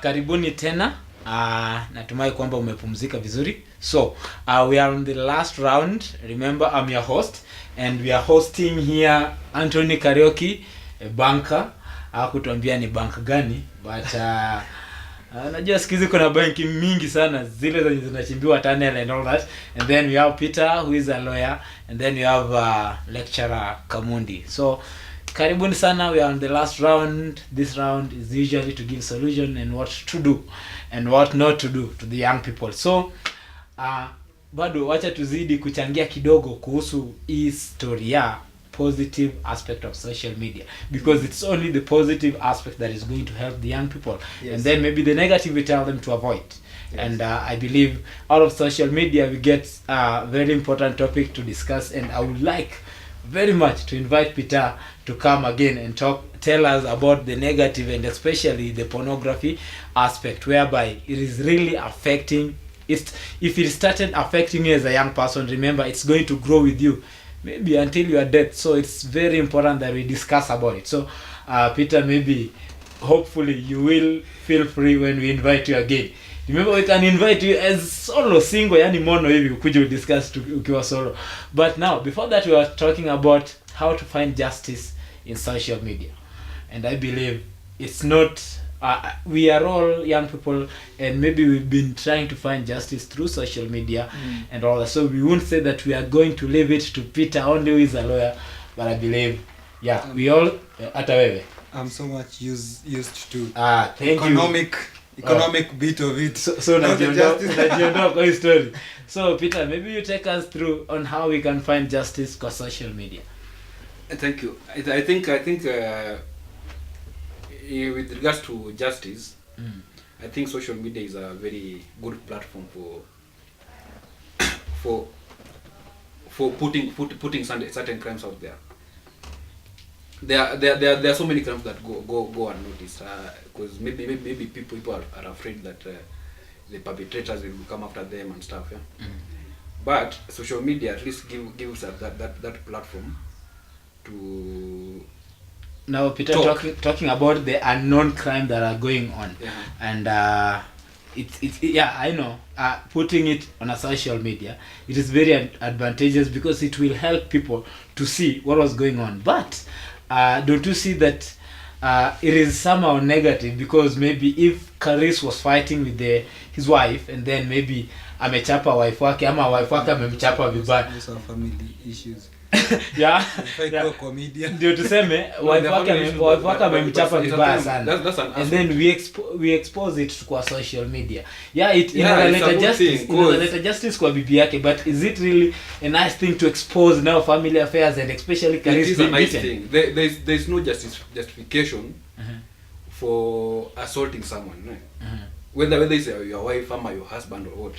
Karibuni tena. Natumai kwamba umepumzika vizuri. So, we are on the last round. Remember, I'm your host and we are hosting here Anthony Karaoke, a banker. Hakutuambia ni bank gani, but najua sikizi kuna banki mingi sana zile zenye zinachimbiwa tunnel and all that. And then we have Peter, who is a lawyer, and then we have lecturer Kamundi. So karibuni sana. We are on the last round. This round is usually to give solution and what to do and what not to do to the young people. So bado wacha tuzidi kuchangia kidogo kuhusu hii story ya positive aspect of social media, because it's only the positive aspect that is going to help the young people. Yes. And then maybe the negative we tell them to avoid. Yes. And I believe out of social media we get a very important topic to discuss, and I would like very much to invite Peter to come again and tell us about the negative and especially the pornography aspect, whereby it is really affecting it. If it started affecting you as a young person, remember it's going to grow with you maybe until you are dead. So it's very important that we discuss about it. So Peter, maybe hopefully you will feel free when we invite you again. Remember, we can invite you as solo, single, yani mono hivi ukuje discuss ukiwa solo. But now, before that, we are talking about how to find justice in social media. And I believe it's not we are all young people, and maybe we've been trying to find justice through social media and all that. So we won't say that we are going to leave it to Peter only, who is a lawyer, but I believe we all I'm so much used to thank economic bit of it. So najiondoa kwa story. So Peter, maybe you take us through on how we can find justice kwa social media. Thank you. I think with regards to justice, I think social media is a very good platform for putting certain crimes out there. There are so many crimes that go unnoticed, because maybe people are afraid that the perpetrators will come after them and stuff. Yeah? But social media at least gives us that platform to. Now Peter, talking about the unknown crime that are going on, and it's I know putting it on a social media, it is very advantageous because it will help people to see what was going on. But don't you see that it is somehow negative, because maybe if Karis was fighting with his wife and then maybe amechapa wife wake ama wife wake amemchapa vibaya, those are family issues. Ndio tuseme wife wake amemchapa vibaya sana, and then we expose it kwa social media. Inaleta justice kwa bibi yake, but is it really a nice thing to expose now family affairs, and especially Karis being beaten? There's no justification for assaulting someone, right? Whether it's your wife or your husband or what.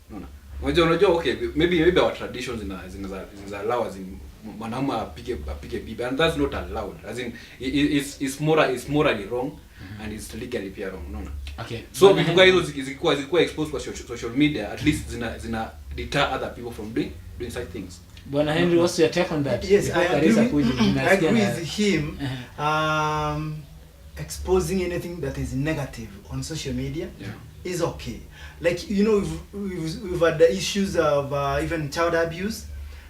No. Unajua okay, maybe our traditions in allow as in mwanaume apige bibi, and that's not allowed. As in it's morally wrong, and it's legally wrong. No. Okay. So vitu guys zikuwa exposed kwa social media, at least zina deter other people from doing such things. Bwana Henry, what's your take on that? Yes, I agree with him. Exposing anything that is negative on social media is okay. Like, you know, we've had the issues of even child abuse,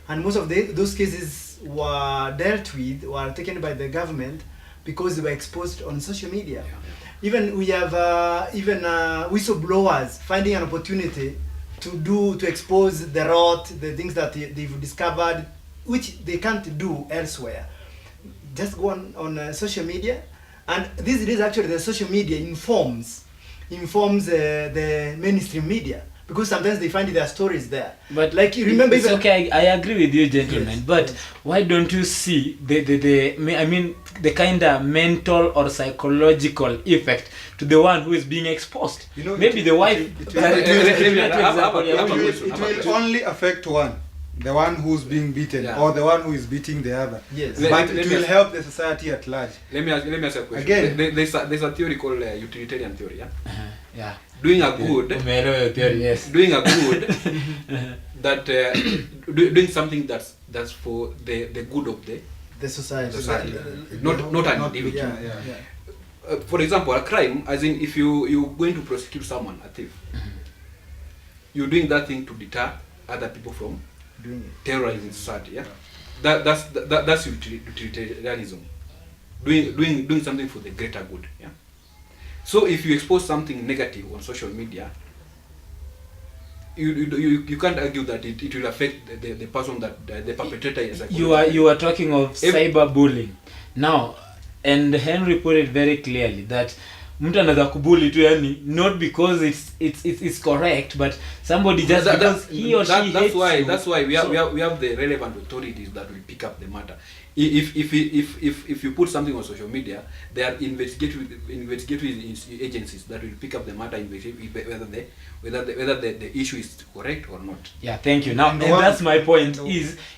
and most of those cases were dealt with or taken by the government because they were exposed on social media. Even we have whistleblowers finding an opportunity to expose the rot, the things that they've discovered, which they can't do elsewhere. Just go on social media, and these days actually the social media informs the mainstream media, because sometimes they find their stories there. But like, you remember, it's okay, I agree with you, gentlemen. Yes, but why don't you see the kind of mental or psychological effect to the one who is being exposed? You know, maybe the wife. It will only affect one. The one who's being beaten, or the one who is beating the other. Yes. But it will help the society at large. Let me ask you a question. Again, there's a theory called utilitarian theory. Yeah. Doing a good. Doing a good. That doing something that's for the good of the society. Not an individual. for example, a crime, as in if you're going to prosecute someone, a thief, you're doing that thing to deter other people from Doing it. terrorizing society. Yeah, that's utilitarianism, doing something for the greater good. Yeah. So if you expose something negative on social media, you can't argue that it will affect the person that the perpetrator is. You are talking of cyberbullying now, and Henry put it very clearly that mtu anaweza kubuli tu, yani not because it's correct, but somebody just because he or she hates you. That's why we have the relevant authorities that will pick up the matter. If you put something on social media, there are investigatory agencies that will pick up the matter, whether the issue is correct or not. Yeah, thank you. Now, and that's my point.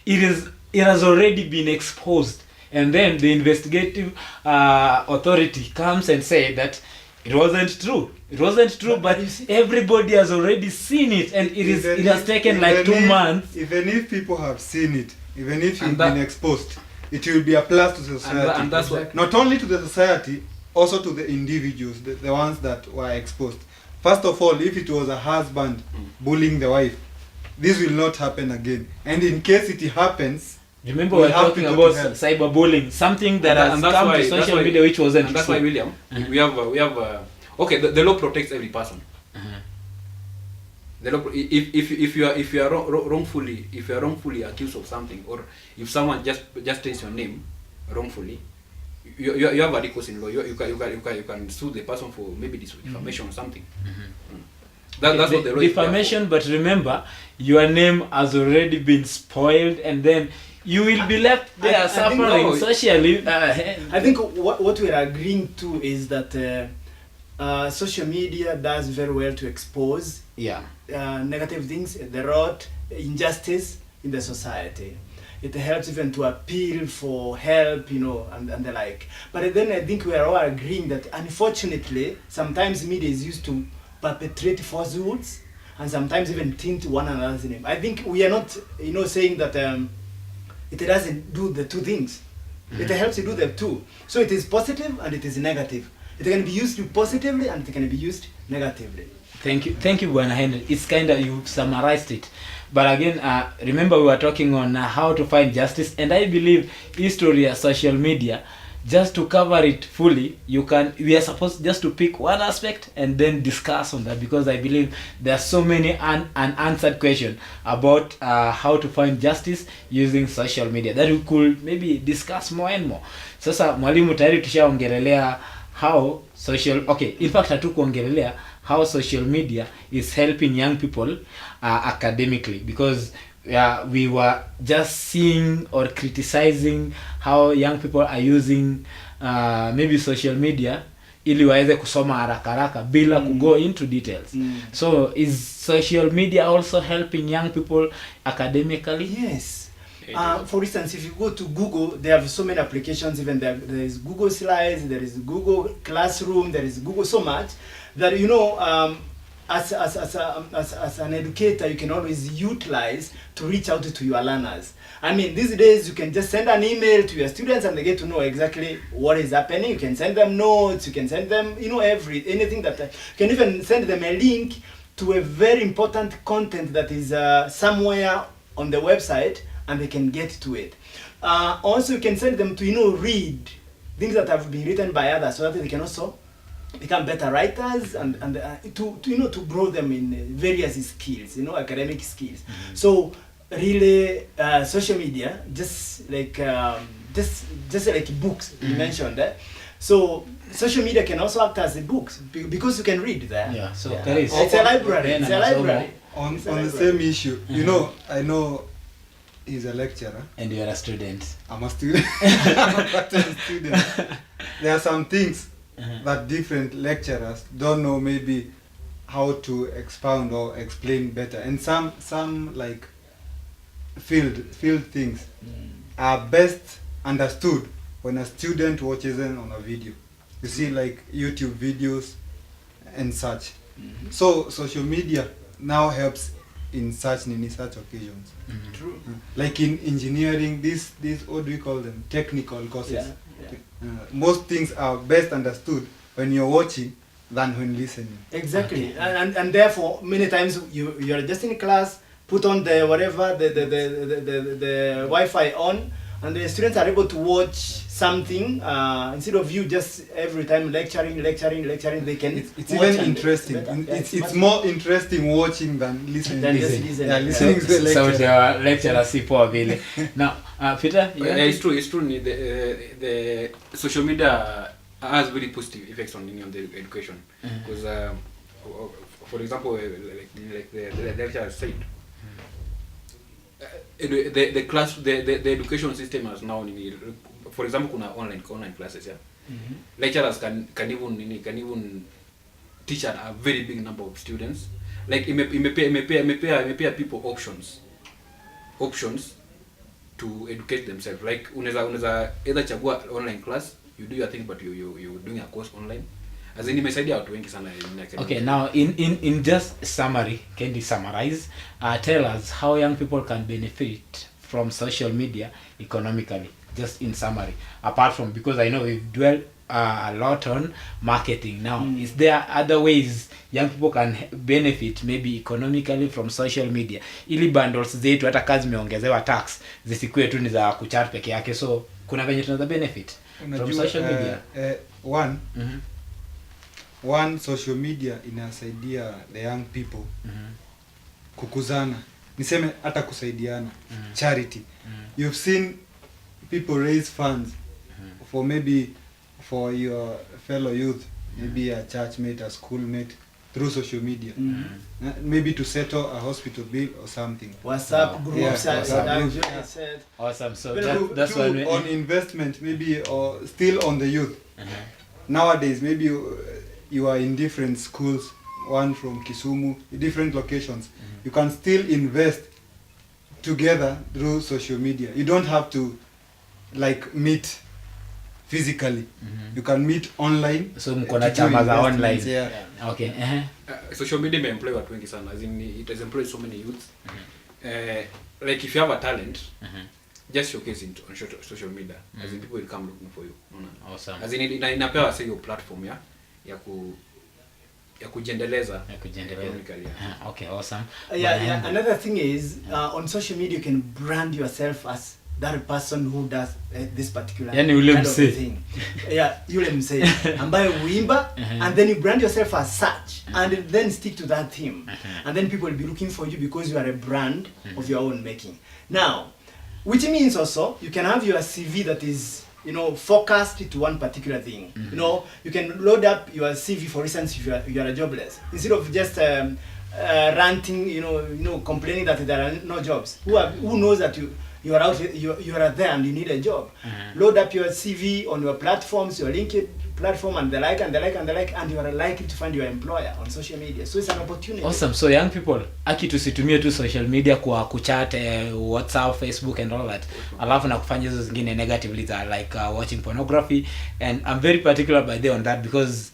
It has already been exposed, and then the investigative authority comes and say that it wasn't true. It wasn't true, but everybody has already seen it, and it has taken like 2 months. Even if people have seen it, even if you've been exposed, it will be a plus to the society. And that's what, not only to the society, also to the individuals, the ones that were exposed. First of all, if it was a husband bullying the wife, this will not happen again. And in case it happens, remember we're talking about cyberbullying, something that has come to social media which wasn't. And that's why, William, we have okay, the law protects every person. The law, if you are wrongfully accused of something, or if someone just takes your name wrongfully, you have a recourse in law. You can sue the person for maybe defamation or something. That's what the law defamation. But remember, your name has already been spoiled, and then you will be left there suffering socially. I think what we are agreeing to is that social media does very well to expose negative things, the rot, injustice in the society. It helps even to appeal for help, and the like. But then I think we are all agreeing that unfortunately, sometimes media is used to perpetrate falsehoods and sometimes even tint one another's name. I think we are not, saying that it doesn't do the two things. It helps you do the two. So it is positive and it is negative. It can be used positively and it can be used negatively. Thank you, Bwana Henry. It's kind of, you summarized it. But again, remember we were talking on how to find justice, and I believe history of social media, just to cover it fully, we are supposed just to pick one aspect and then discuss on that, because I believe there are so many unanswered questions about how to find justice using social media that we could maybe discuss more and more. Sasa mwalimu tayari tushaongelelea how hatukuongelelea how social media is helping young people academically, because we were just seeing or criticizing how young people are using maybe social media ili waweze kusoma haraka bila go into details. So is social media also helping young people academically? Yes. For instance, if you go to Google, they have so many applications. Even there is Google Slides, there is Google Classroom, there is Google so much that as an educator, you can always utilize to reach out to your learners. I mean, these days you can just send an email to your students and they get to know exactly what is happening. You can send them notes, you can send them, anything that you can even send them a link to a very important content that is somewhere on the website, and they can get to it. Also, you can send them to read things that have been written by others, so that they can also become better writers and to grow them in various skills, academic skills. So really, social media just like books you mentioned. So social media can also act as books because you can read there. Yeah. So there is. It's a library. It's a library. On the same issue, I know. He's a lecturer. And you're a student. I'm a student. I'm a part-time student. There are some things that different lecturers don't know maybe how to expound or explain better. And some like field things are best understood when a student watches them on a video. You see, like YouTube videos and such. So social media now helps in such occasions. True. Like in engineering, this what do we call them? Technical courses. Most things are best understood when you're watching than when listening. Exactly, and therefore many times you are just in class, put on the whatever the Wi-Fi on, and the students are able to watch something instead of you just every time lecturing. They can. It's watch even and interesting. better. Yeah, It's much more interesting watching than listening. Than just listening. Yeah, listening to the So lecture. the lecturer si poa vile. Now, Peter, you Yeah, want it's true. It's true. The social media has very positive effects on the education because, for example, like the lecturer said, the education system has now, for example, kuna online classes. Yeah, lecturers can even teach a very big number of students. Like imepea people options to educate themselves. Like unaweza either chagua online class, you do your thing, but you doing a course online. As in imesaidia watu wengi sana in academic. Okay, now in just summary, can you summarize? Tell us how young people can benefit from social media economically. Just in summary, apart from, because I know we've dwelled a lot on marketing. Now, is there other ways young people can benefit maybe economically from social media? Ili bundles zetu hata kazi zimeongezewa tax zisikue tu ni za kuchat peke yake, so kuna venye tunaweza benefit from social media. One social media inasaidia the young people kukuzana, niseme hata kusaidiana, charity. You've seen people raise funds for maybe for your fellow youth, maybe a church mate, a school mate, through social media. Maybe to settle a hospital bill or something. WhatsApp groups, Yeah, as WhatsApp I groups, usually said. Awesome. So That's one way. on investment, maybe, or still on the youth. Nowadays, maybe you are in different schools, one from Kisumu, different locations. You can still invest together through social media. You don't have to like meet physically. You can meet online. So mko na to do chama za investments, online. yeah. Okay. Social media may employ watu wengi sana, as in it has employed so many youths. Like if you have a talent, just showcase it on social media, as in people will come looking for you. Awesome. As in inapewa say your platform ya kujiendeleza. Economically, yeah. Okay, awesome. Yeah. Another thing is on social media you can brand yourself as that person who does this particular Yani ule kind of msee. thing. Yeah, yule msee ambaye huimba, and then you brand yourself as such, and then stick to that theme, and then people will be looking for you because you are a brand of your own making. Now, which means also you can have your CV that is, focused to one particular thing. You can load up your CV, for instance, if you are a jobless, instead of just ranting, complaining that there are no jobs. Who knows that you are out, you are there and you need a job. Load up your CV on your platforms, your LinkedIn platform, and the like, and you are likely to find your employer on social media. So it's an opportunity. Awesome. So young people, aki tusitumie tu social media kwa kuchat, WhatsApp, Facebook and all that. Alafu na kufanya hizo zingine negatively like watching pornography, and I'm very particular by the on that because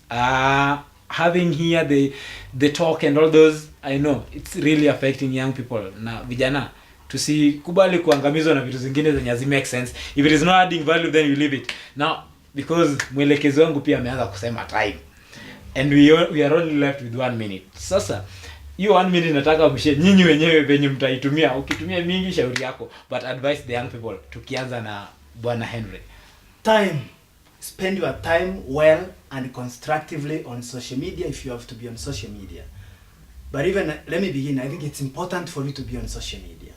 having here the talk and all those, I know it's really affecting young people. Na vijana tusikubali kuangamizwa na vitu zingine zenye hazi make sense. If it is not adding value, then you leave it. Now, because mwelekezi wangu pia ameanza kusema time, and we are only left with 1 minute. Sasa hiyo 1 minute nataka mshe nyinyi wenyewe venye mtaitumia. Ukitumia mingi shauri yako, but advise the young people. Tukianza na Bwana Henry. Time. Spend your time well and constructively on social media if you have to be on social media. But even, let me begin, I think it's important for you to be on social media.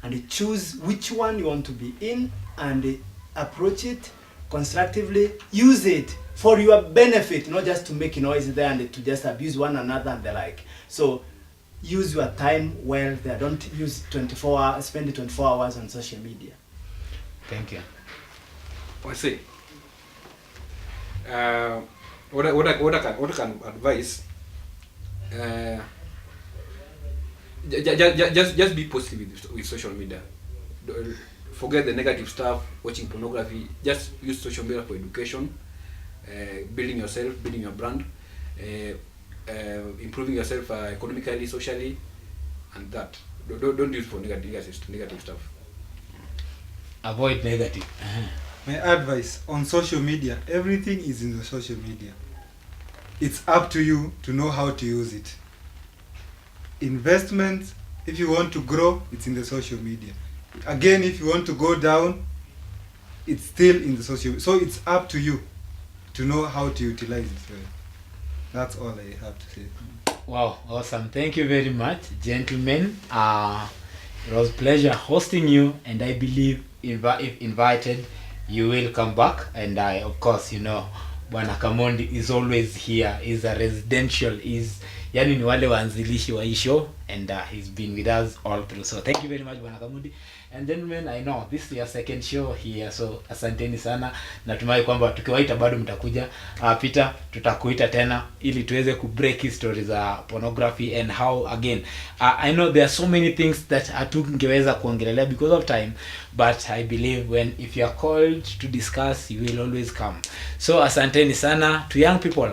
And choose which one you want to be in and approach it constructively. Use it for your benefit, not just to make noise there and to just abuse one another and the like. So use your time well there. Don't use spend 24 hours on social media. Thank you. I say, what I can advise, just be positive with social media. Forget the negative stuff, watching pornography. Just use social media for education, building yourself, building your brand, improving yourself economically, socially, and that. Don't use for negative stuff. Avoid negative. My advice on social media, everything is in the social media. It's up to you to know how to use it. Investments, if you want to grow, it's in the social media. Again, if you want to go down, it's still in the social. So it's up to you to know how to utilize it well. That's all I have to say. Wow, awesome. Thank you very much, gentlemen. It was a pleasure hosting you, and I believe if invited, you will come back. And I, of course, you know, Bwana Kamondi is always here. He's a residential, yani ni wale waanzilishi wa hii show, and he's been with us all through. So thank you very much, Bwana Kamondi. And gentlemen, I know this is your second show here, so asanteni sana. Natumai kwamba tukiwaita bado mtakuja. Peter, tutakuita tena ili tuweze ku break history za pornography and how again. I know there are so many things that hatungeweza kuongelelea because of time, but I believe if you are called to discuss, you will always come. So asanteni sana to young people.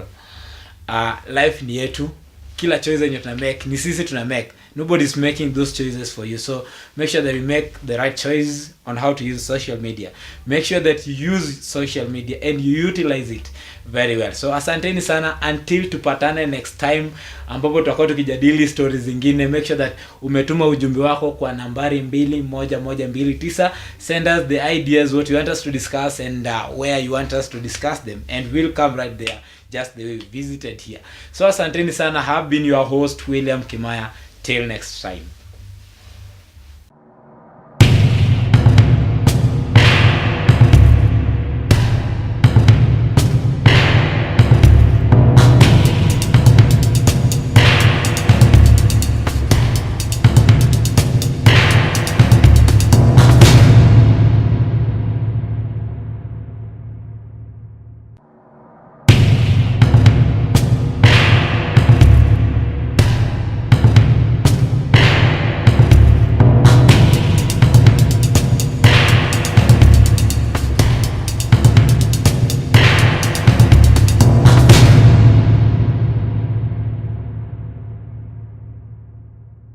Life ni yetu. Kila choice yenye tuna make ni sisi tuna make. Nobody's making those choices for you. So make sure that you make the right choice on how to use social media. Make sure that you use social media and you utilize it very well. So asanteni sana until tupatane next time ambapo tutakuwa tukijadili stories zingine. Make sure that umetuma ujumbe wako kwa nambari 21129. Send us the ideas what you want us to discuss and where you want us to discuss them, and we'll come right there just the way we visited here. So asanteni sana. Have been your host William Kimaya. Till next time.